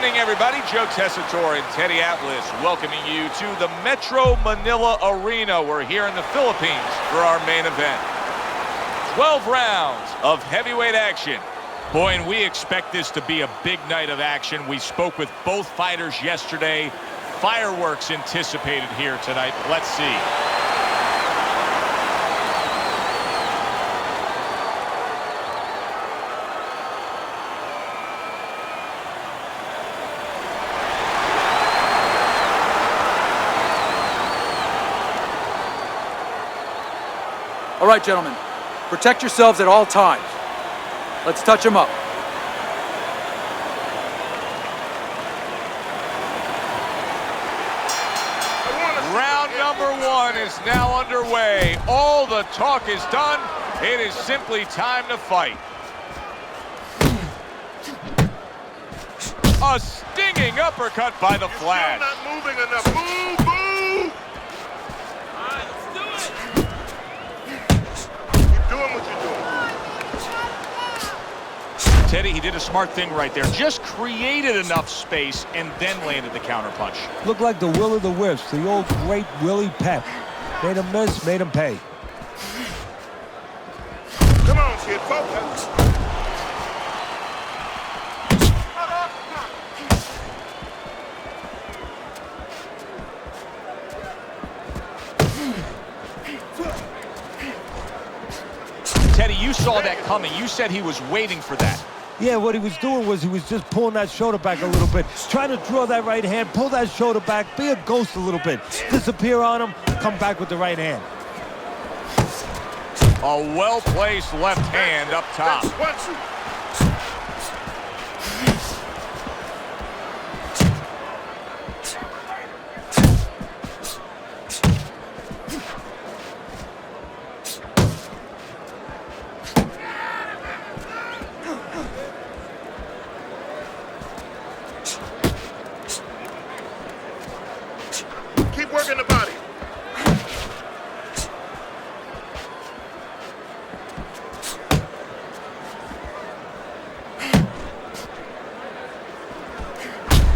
evening, everybody. Joe Tessitore and Teddy Atlas welcoming you to the Metro Manila Arena. We're here in the Philippines for our main event. 12 rounds of heavyweight action. Boy, and we expect this to be a big night of action. We spoke with both fighters yesterday. Fireworks anticipated here tonight. Let's see. All right, gentlemen, protect yourselves at all times. Let's touch them up. Round number one is now underway. All the talk is done. It is simply time to fight. A stinging uppercut by the Flash. You're still not moving enough. Move, move! All right, let's do it. Keep doing what you're doing. Teddy, he did a smart thing right there. Just created enough space and then landed the counterpunch. Looked like the will of the wisps, the old great Willie Pep. Made him miss, made him pay. Come on, kid, focus. Teddy, you saw that coming. You said he was waiting for that. Yeah, what he was doing was he was just pulling that shoulder back a little bit, trying to draw that right hand, pull that shoulder back, be a ghost a little bit, disappear on him, come back with the right hand. A well-placed left hand up top. That's 1, 2. Keep working the body.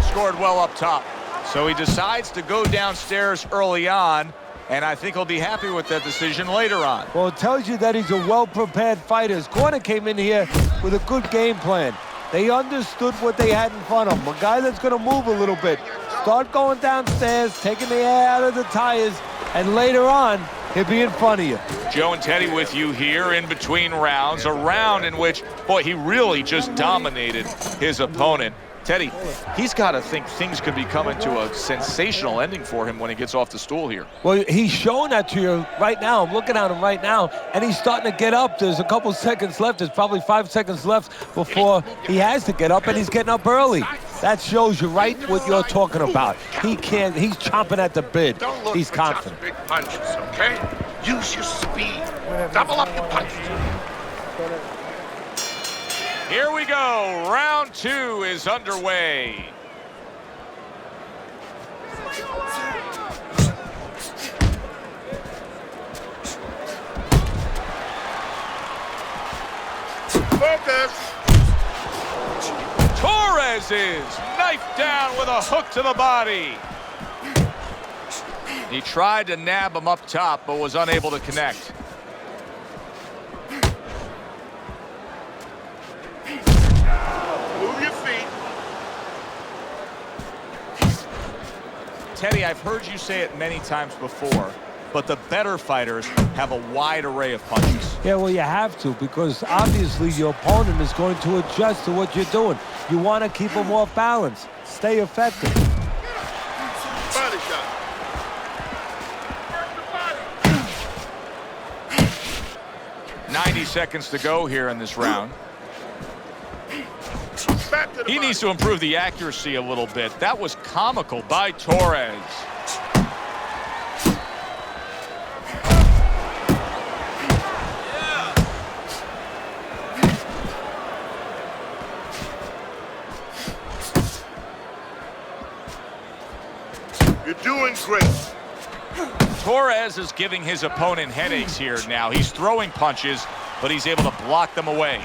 Scored well up top. So he decides to go downstairs early on, and I think he'll be happy with that decision later on. Well, it tells you that he's a well-prepared fighter. His corner came in here with a good game plan. They understood what they had in front of him. A guy that's going to move a little bit. Start going downstairs, taking the air out of the tires, and later on, he'll be in front of you. Joe and Teddy with you here in between rounds. A round in which, boy, he really just dominated his opponent. Teddy, he's got to think things could be coming to a sensational ending for him when he gets off the stool here. Well, he's showing that to you right now. I'm looking at him right now, and he's starting to get up. There's a couple seconds left. There's probably 5 seconds left before he has to get up, and he's getting up early. That shows you right what you're talking about. He's chomping at the bit. Don't look He's for confident. just big punches, okay? Use your speed. Double up your punches. Here we go. Round two is underway. Focus. Torrez is knifed down with a hook to the body. He tried to nab him up top, but was unable to connect. Move your feet. Teddy, I've heard you say it many times before, but the better fighters have a wide array of punches. Yeah, well, you have to, because obviously your opponent is going to adjust to what you're doing. You want to keep him off balance. Stay effective. Body shot. 90 seconds to go here in this round. Back to the He body. needs to improve the accuracy a little bit. That was comical by Torrez. You're doing great. Torrez is giving his opponent headaches here now. He's throwing punches, but he's able to block them away.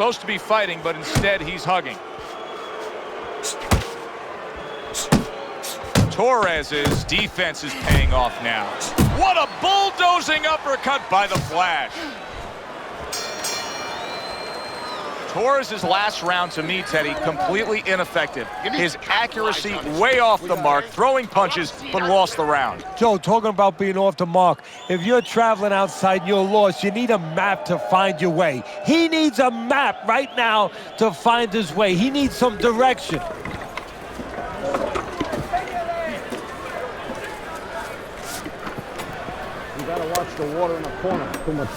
supposed to be fighting, but instead he's hugging. Torrez's defense is paying off now. What a bulldozing uppercut by the Flash. Torrez's last round, to me, Teddy, completely ineffective. His accuracy way off the mark, throwing punches, but lost the round. Joe, talking about being off the mark, if you're traveling outside and you're lost, you need a map to find your way. He needs a map right now to find his way. He needs some direction. You gotta watch the water in the corner. Too much.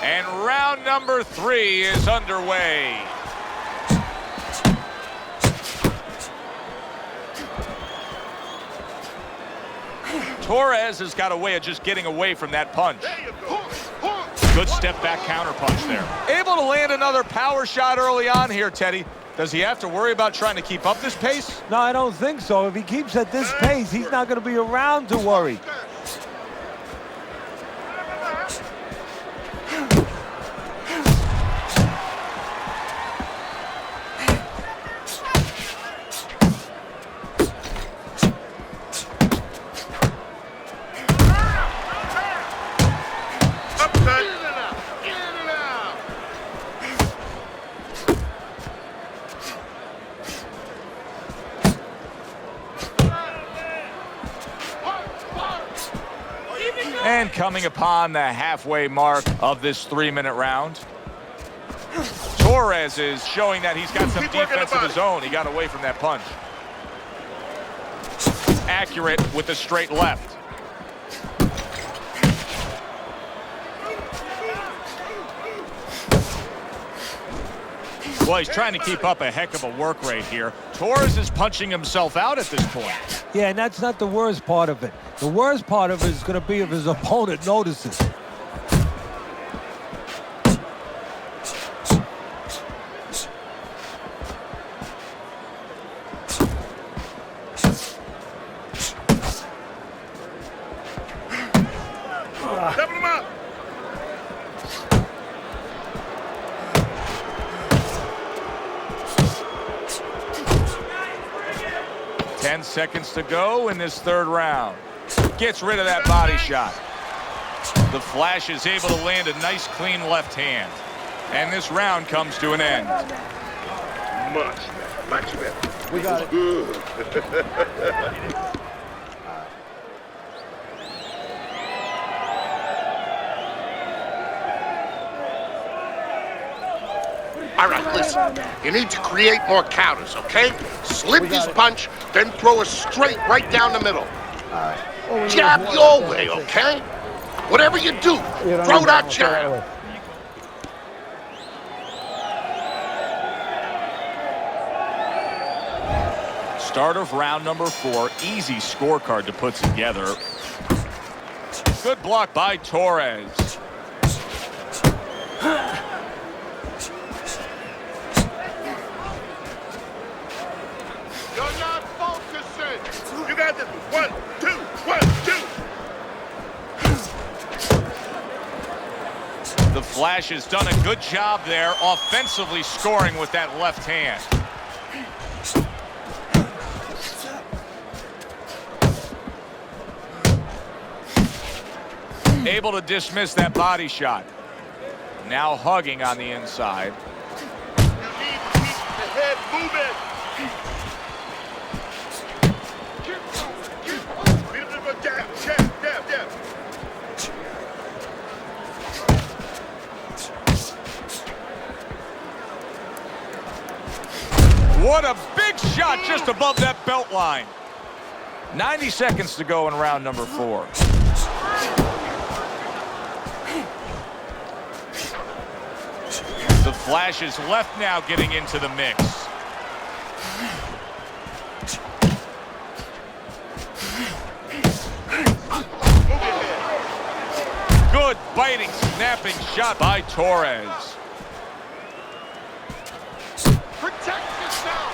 And round number 3 is underway. Torrez has got a way of just getting away from that punch. Good step back counter punch there. Able to land another power shot early on here, Teddy. Does he have to worry about trying to keep up this pace? No, I don't think so. If he keeps at this pace, he's not going to be around to worry. And coming upon the halfway mark of this 3-minute round, Torrez is showing that he's got some defense of his own. He got away from that punch. Accurate with the straight left. Well, he's trying to keep up a heck of a work rate here. Torrez is punching himself out at this point. Yeah, and that's not the worst part of it. The worst part of it is going to be if his opponent notices. Double him up. Ten seconds to go in this 3rd round. Gets rid of that body shot. The Flash is able to land a nice, clean left hand. And this round comes to an end. Much better. We got it. Good. All right, listen. You need to create more counters, okay? Slip this punch, then throw a straight right down the middle. Jab your way, okay? Whatever you do, throw that jab. Start of round number 4. Easy scorecard to put together. Good block by Torrez. You're not focusing. You got this. 1, 2, 1, 2. The Flash has done a good job there, offensively scoring with that left hand. Able to dismiss that body shot. Now hugging on the inside. You need to keep the head moving. Jab, jab, jab, jab. What a big shot just above that belt line. 90 seconds to go in round number 4. The Flash is left now getting into the mix. Good biting, snapping shot by Torrez. Protect yourself.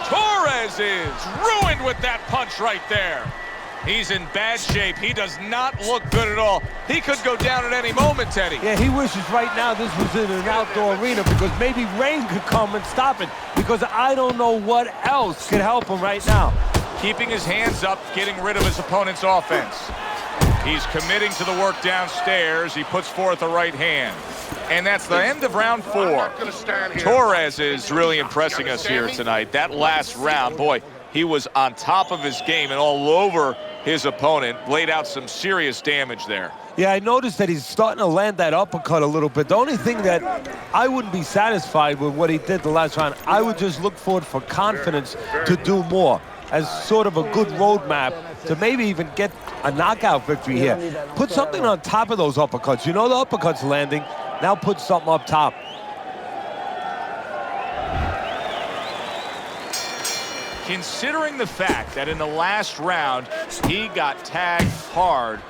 Torrez is ruined with that punch right there. He's in bad shape. He does not look good at all. He could go down at any moment, Teddy. Yeah, he wishes right now this was in an outdoor arena because maybe rain could come and stop it, because I don't know what else could help him right now. Keeping his hands up, getting rid of his opponent's offense. He's committing to the work downstairs. He puts forth a right hand. And that's the end of round 4. Torrez is really impressing us here tonight. That last round, boy, he was on top of his game and all over his opponent. Laid out some serious damage there. Yeah, I noticed that he's starting to land that uppercut a little bit. The only thing that I wouldn't be satisfied with what he did the last round, I would just look for it for confidence to do more, as sort of a good roadmap to maybe even get a knockout victory here. Put something on top of those uppercuts. You know the uppercut's landing. Now put something up top. Considering the fact that in the last round he got tagged hard,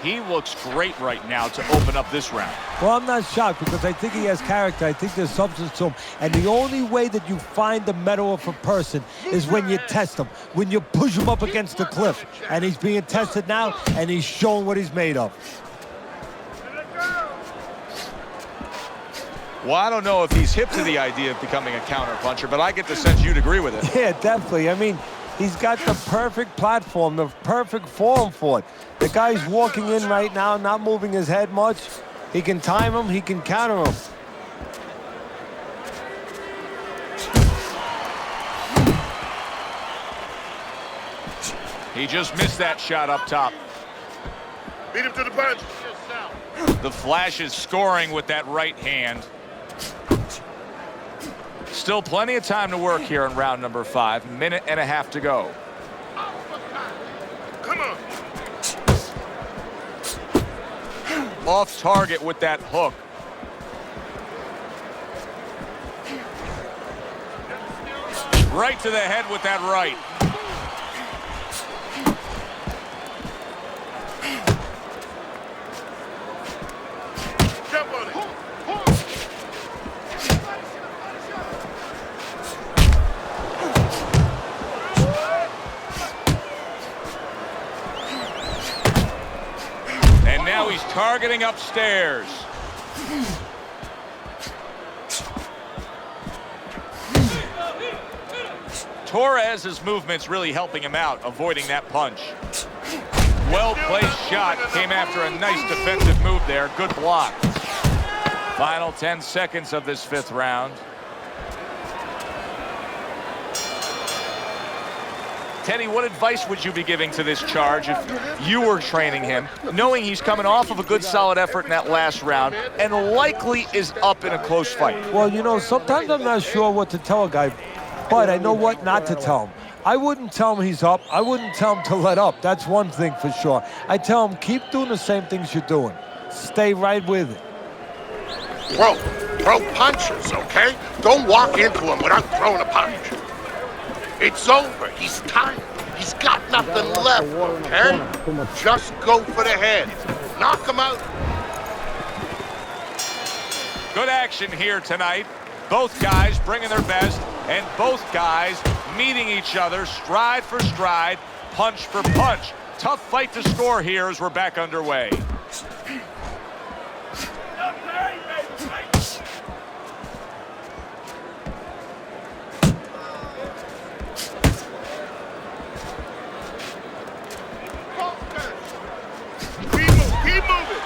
he looks great right now to open up this round. Well, I'm not shocked because I think he has character. I think there's substance to him. And the only way that you find the mettle of a person is when you test him, when you push him up against the cliff. And he's being tested now, and he's showing what he's made of. Well, I don't know if he's hip to the idea of becoming a counterpuncher, but I get the sense you'd agree with it. Yeah, definitely. I mean, he's got the perfect platform, the perfect form for it. The guy's walking in right now, not moving his head much. He can time him, he can counter him. He just missed that shot up top. Beat him to the punch. The Flash is scoring with that right hand. Still plenty of time to work here in round number 5. Minute and a half to go. Come on. Off target with that hook. Right to the head with that right. Jump on it. And now he's targeting upstairs. Torrez's movement's really helping him out, avoiding that punch. Well-placed shot, came after a nice defensive move there. Good block. Final 10 seconds of this 5th round. Teddy, what advice would you be giving to this charge if you were training him, knowing he's coming off of a good solid effort in that last round and likely is up in a close fight? Well, you know, sometimes I'm not sure what to tell a guy, but I know what not to tell him. I wouldn't tell him he's up. I wouldn't tell him to let up. That's one thing for sure. I tell him, keep doing the same things you're doing. Stay right with it. Throw punches, okay? Don't walk into him without throwing a punch. It's over. He's tired. He's got nothing left, okay? Just go for the head. Knock him out. Good action here tonight. Both guys bringing their best, and both guys meeting each other stride for stride, punch for punch. Tough fight to score here as we're back underway. Keep moving.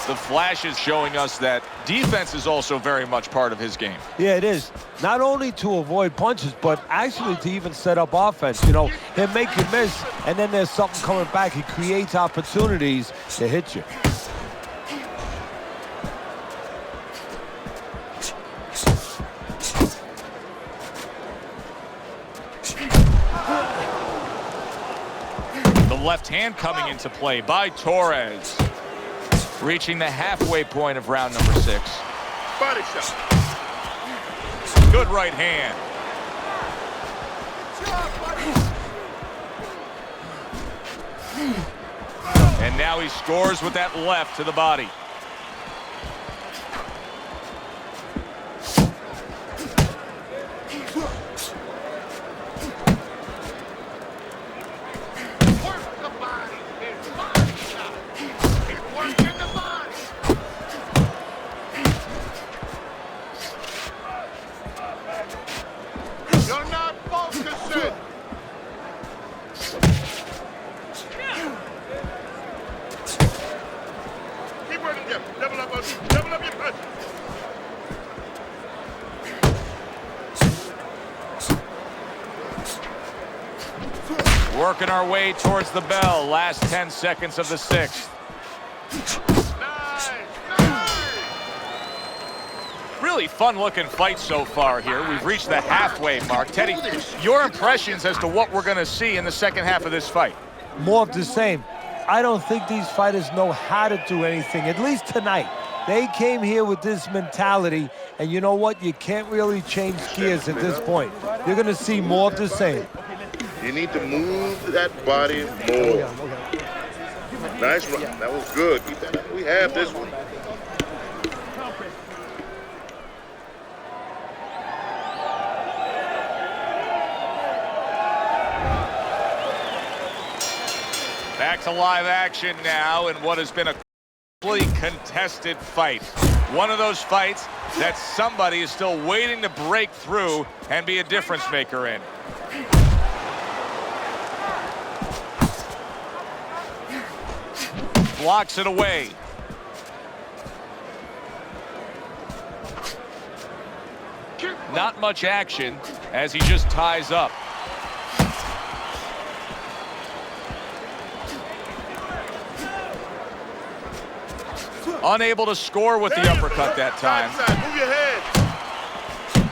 The Flash is showing us that defense is also very much part of his game. Yeah, it is. Not only to avoid punches, but actually to even set up offense. You know, he'll make you miss, and then there's something coming back. He creates opportunities to hit you. The left hand coming into play by Torrez. Reaching the halfway point of round number 6. Body shot. Good right hand. And now he scores with that left to the body. Work the body. It's body shot. It's working the body. You're not focusing. Keep working them. Double up your punch. Working our way towards the bell. Last 10 seconds of the sixth. Nice. Really fun-looking fight so far here. We've reached the halfway mark. Teddy, your impressions as to what we're going to see in the second half of this fight? More of the same. I don't think these fighters know how to do anything, at least tonight. They came here with this mentality, and you know what? You can't really change gears at this point. You're going to see more of the same. You need to move that body more. Nice run. That was good. Keep that up. We have this one. Back to live action now in what has been a closely contested fight. One of those fights that somebody is still waiting to break through and be a difference maker in. Blocks it away. Not much action as he just ties up. Unable to score with the uppercut that time. Move your head.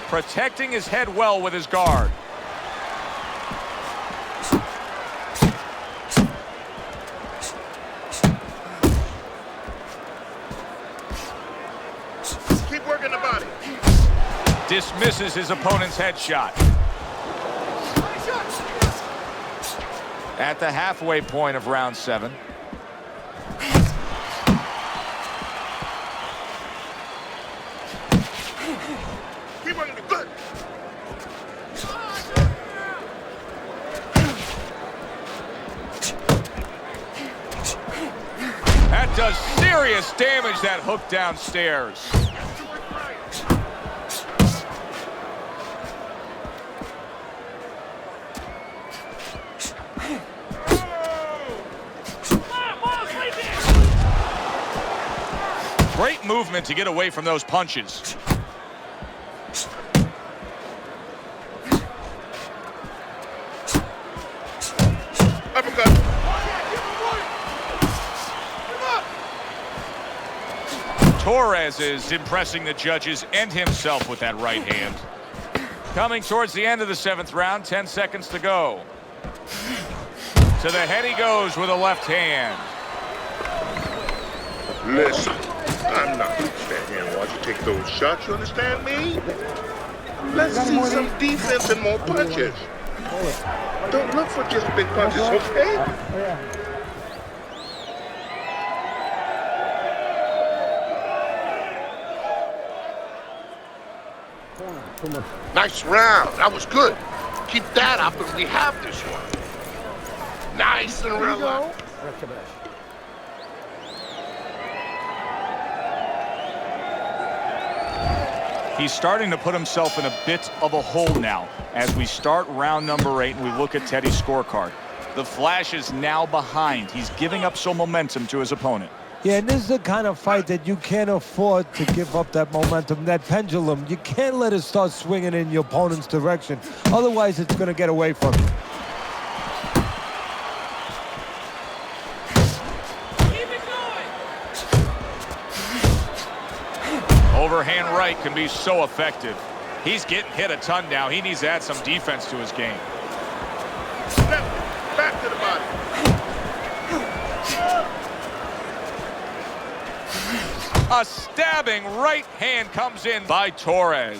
Protecting his head well with his guard. Keep working the body. Dismisses his opponent's headshot. At the halfway point of round 7. Keep working the good. That does serious damage, that hook downstairs. Great movement to get away from those punches. Uppercut. Torrez is impressing the judges and himself with that right hand. Coming towards the end of the 7th round, 10 seconds to go. To the head he goes with a left hand. Listen, I'm not going to stand here and watch you take those shots, you understand me? Let's see some defense and more punches. Don't look for just big punches, okay? Nice round. That was good. Keep that up and we have this one. Nice and relaxed. He's starting to put himself in a bit of a hole now as we start round number 8 and we look at Teddy's scorecard. The Flash is now behind. He's giving up some momentum to his opponent. Yeah, and this is the kind of fight that you can't afford to give up that momentum, that pendulum. You can't let it start swinging in your opponent's direction. Otherwise, it's going to get away from you. Keep it going. Overhand right can be so effective. He's getting hit a ton now. He needs to add some defense to his game. Step back to the body. A stabbing right hand comes in by Torrez.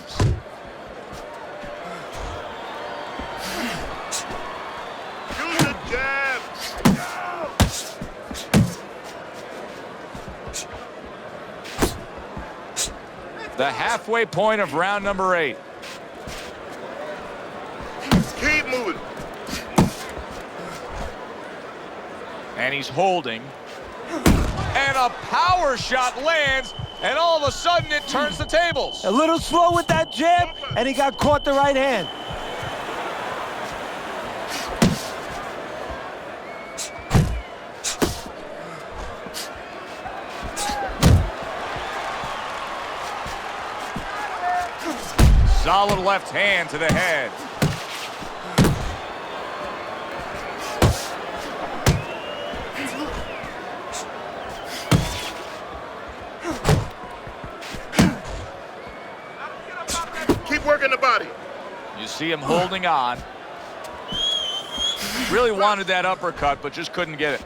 Use the jab. The halfway point of round number 8. Keep moving. And he's holding. And a power shot lands, and all of a sudden it turns the tables. A little slow with that jab, and he got caught the right hand. Solid left hand to the head. Keep working the body. You see him holding on. Really wanted that uppercut, but just couldn't get it.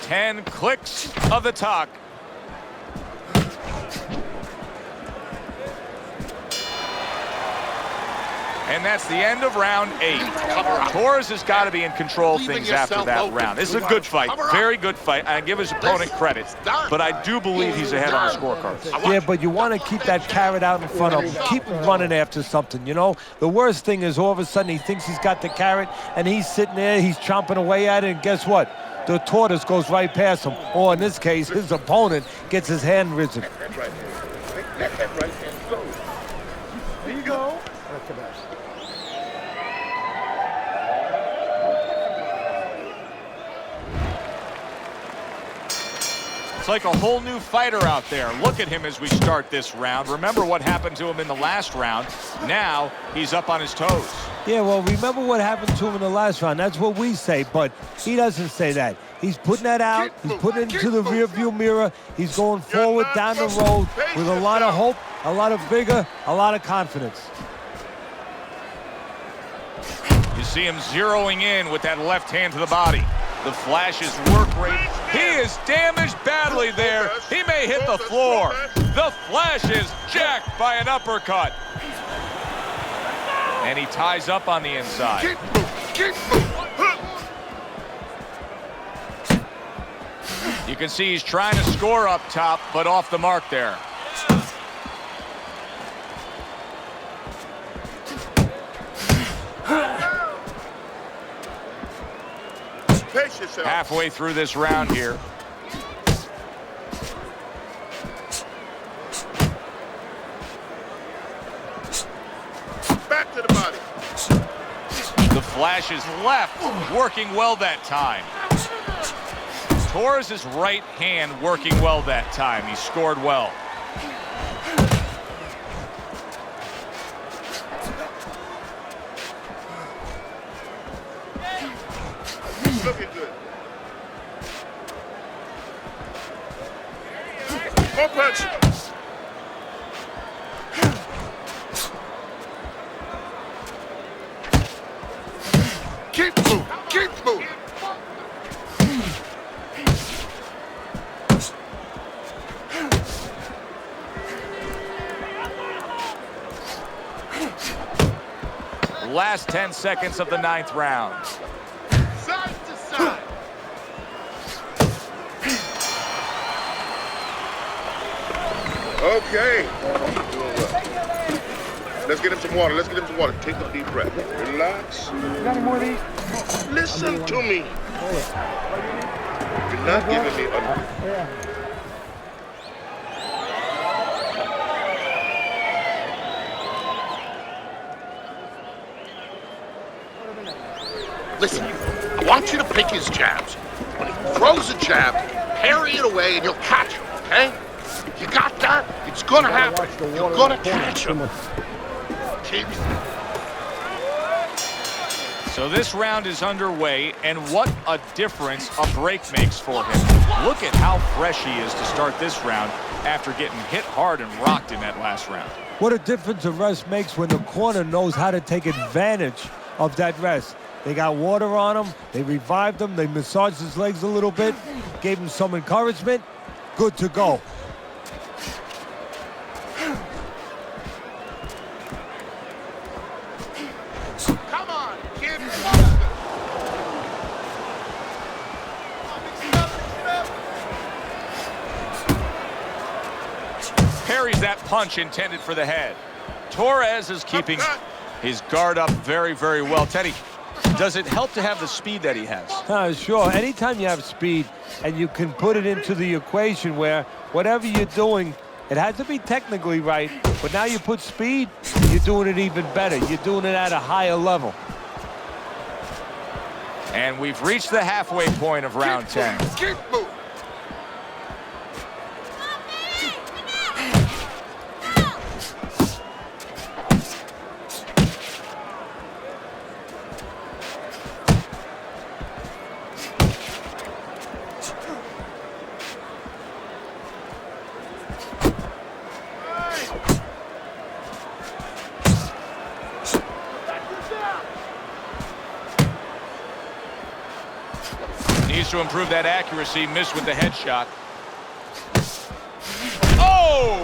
10 clicks of the talk. And that's the end of round 8. Torrez has got to be in control of things after that round. This is a good fight, very good fight. I give his opponent credit, but I do believe he's ahead on the scorecard. Yeah, but you want to keep that carrot out in front of him. Keep him running after something, you know? The worst thing is all of a sudden he thinks he's got the carrot, and he's sitting there, he's chomping away at it, and guess what? The tortoise goes right past him. Or in this case, his opponent gets his hand risen. That's right. That's right. Go. There you go. That's the best. It's like a whole new fighter out there. Look at him as we start this round. Remember what happened to him in the last round. Now he's up on his toes. Yeah, well, remember what happened to him in the last round. That's what we say, but he doesn't say that. He's putting that out. He's putting it into the rearview mirror. He's going forward down the road with a lot of hope, a lot of vigor, a lot of confidence. You see him zeroing in with that left hand to the body. The Flash's work rate. He is damaged badly there. He may hit the floor. The Flash is jacked by an uppercut. And he ties up on the inside. You can see he's trying to score up top, but off the mark there. Halfway through this round here. Back to the body. The Flash's left working well that time. Torres' right hand working well that time. He scored well. Looking good. More punch. Keep moving. Keep moving. Last 10 seconds of the 9th round. Side to side. Okay. Let's get him some water. Let's get him some water. Take a deep breath. Relax. You got any more of these? Listen to me. You're not giving me a... Yeah. Listen, I want you to pick his jabs. When he throws a jab, parry it away and you'll catch him, okay? You got that? It's gonna happen. You're gonna catch him. Keep. So this round is underway, and what a difference a break makes for him. Look at how fresh he is to start this round after getting hit hard and rocked in that last round. What a difference a rest makes when the corner knows how to take advantage of that rest. They got water on him, they revived him, they massaged his legs a little bit, gave him some encouragement. Good to go. Come on, kid. parries that punch intended for the head. Torrez is keeping his guard up very, very well. Teddy, does it help to have the speed that he has? Sure. Anytime you have speed and you can put it into the equation where whatever you're doing, it has to be technically right, but now you put speed, you're doing it even better. You're doing it at a higher level. And we've reached the halfway point of round 10. Keep moving. Needs to improve that accuracy. Missed with the headshot. Oh!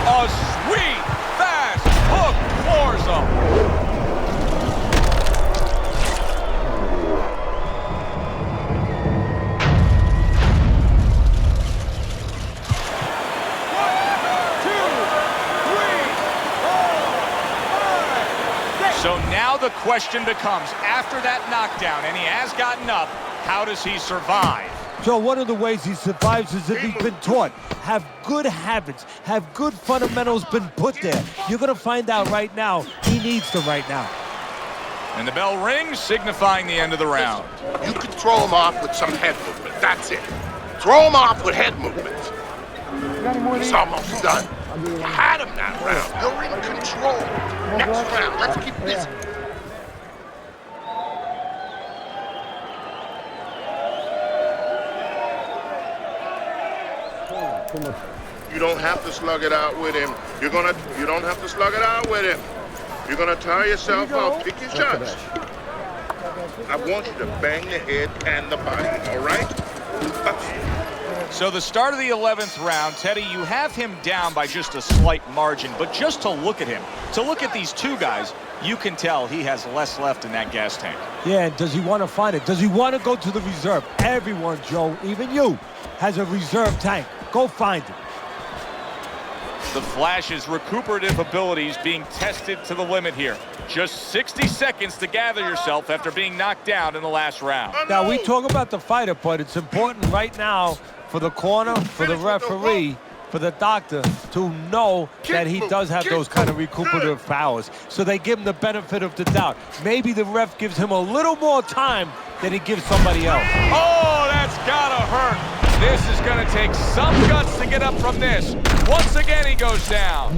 A sweet, fast hook floors him. So now the question becomes, after that knockdown, and he has gotten up, how does he survive? So one of the ways he survives is if he's been taught. Have good habits, have good fundamentals been put there. You're going to find out right now he needs them right now. And the bell rings, signifying the end of the round. You can throw him off with some head movement. That's it. Throw him off with head movement. He's almost done. You had him that round. You're in control. Next round, let's keep busy. You don't have to slug it out with him. You don't have to slug it out with him. You're gonna tire yourself out. Pick your shots. I want you to bang the head and the body, all right? So the start of the 11th round, Teddy, you have him down by just a slight margin, but just to look at him, to look at these two guys, you can tell he has less left in that gas tank. Yeah, and does he want to find it? Does he want to go to the reserve? Everyone, Joe, even you, has a reserve tank. Go find it. The Flash's recuperative abilities being tested to the limit here. Just 60 seconds to gather yourself after being knocked down in the last round. Now, we talk about the fighter, but it's important right now for the corner, for the referee, for the doctor to know that he does have those kind of recuperative powers. So they give him the benefit of the doubt. Maybe the ref gives him a little more time than he gives somebody else. Oh, that's gotta hurt. This is gonna take some guts to get up from this. Once again, he goes down.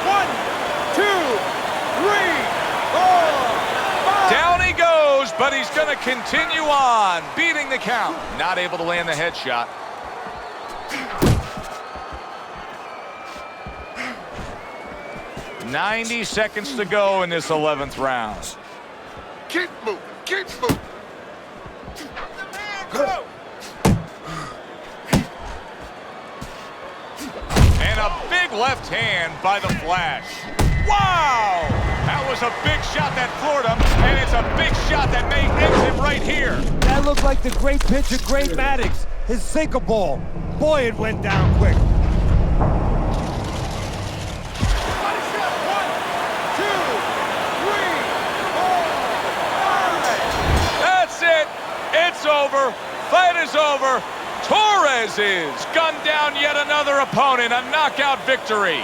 One, two, three, four, five. Down he goes, but he's gonna continue on, beating the count. Not able to land the headshot. "90 seconds to go in this 11th round. Keep moving, keep moving. And a big left hand by the Flash. Wow! That was a big shot that floored him, and it's a big shot that may end him right here. That looked like the great pitcher, Great Maddox, his sinker ball. Boy, it went down quick. It's over. Fight is over. Torrez is gunned down yet another opponent. A knockout victory.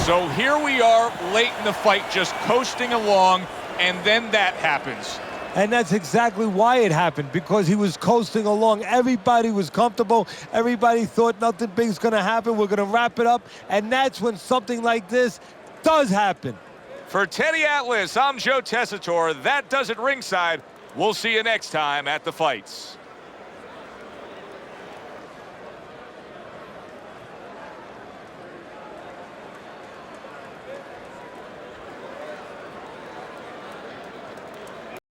So here we are late in the fight, just coasting along, and then that happens. And that's exactly why it happened, because he was coasting along. Everybody was comfortable. Everybody thought nothing big's going to happen. We're going to wrap it up. And that's when something like this does happen. For Teddy Atlas, I'm Joe Tessitore. That does it ringside. We'll see you next time at the fights.